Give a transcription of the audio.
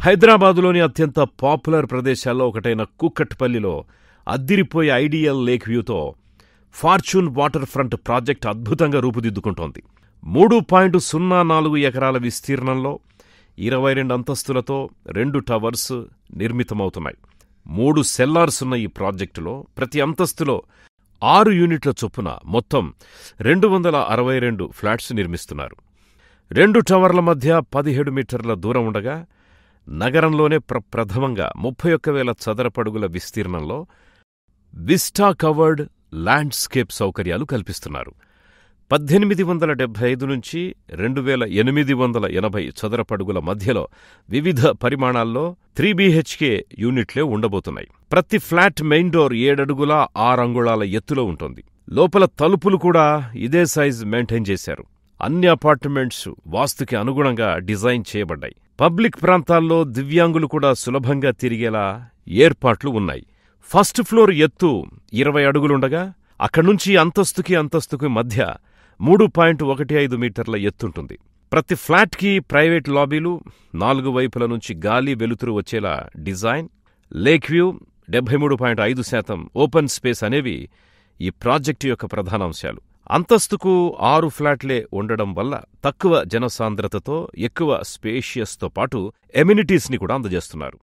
హైదరాబాదులోని అత్యంత పాపులర్ ప్రదేశాల్లో ఒకటైన కూకట్పల్లిలో అద్దిరిపోయే ఐడియల్ లేక్ వ్యూతో ఫార్చ్యూన్ వాటర్ ఫ్రంట్ ప్రాజెక్ట్ అద్భుతంగా రూపుదిద్దుకుంటోంది. 3.04 ఎకరాల విస్తీర్ణంలో 22 అంతస్తులతో 2 టవర్స్ నిర్మితమవుతున్నాయి. 3 సెల్లార్స్ ఉన్న ఈ ప్రాజెక్టులో ప్రతి అంతస్తులో 6 యూనిట్ల చొప్పున మొత్తం 262 ఫ్లాట్స్ నిర్మిస్తున్నారు. 2 టవర్ల మధ్య 17 మీటర్ల దూరం ఉండగా నగరంలోనే ప్రప్రథమంగా 31,000 చదరపడుగుల విస్తీర్ణంలో విస్టా కవర్డ్ ల్యాండ్స్కేప్ సౌకర్యాలు కల్పిస్తున్నారు. 1875 నుంచి 2,880 చదరపడుగుల మధ్యలో వివిధ పరిమాణాల్లో 3 BHK యూనిట్లే ఉండబోతున్నాయి. ప్రతి ఫ్లాట్ మెయిన్ డోర్ 7 అడుగుల 6 అంగుళాల ఎత్తులో ఉంటుంది. లోపల తలుపులు కూడా ఇదే సైజ్ మెయింటైన్ చేశారు. అన్ని అపార్ట్మెంట్స్ వాస్తుకి అనుగుణంగా డిజైన్ చేయబడ్డాయి. పబ్లిక్ ప్రాంతాల్లో దివ్యాంగులు కూడా సులభంగా తిరిగేలా ఏర్పాట్లు ఉన్నాయి. ఫస్ట్ ఫ్లోర్ ఎత్తు 20 అడుగులుండగా అక్కడ్నుంచి అంతస్తుకి మధ్య 3.15 మీటర్ల ఎత్తుంటుంది. ప్రతి ఫ్లాట్కి ప్రైవేట్ లాబీలు, 4 వైపుల నుంచి గాలి వెలుతురు వచ్చేలా design, lake view, 73.5% open space అనేవి ఈ ప్రాజెక్టు యొక్క ప్రధానాంశాలు. అంతస్తుకు 6 ఫ్లాట్లే ఉండడం వల్ల తక్కువ జనసాంద్రతతో ఎక్కువ స్పేషియస్తో పాటు ఎమ్యూనిటీస్ని కూడా అందజేస్తున్నారు.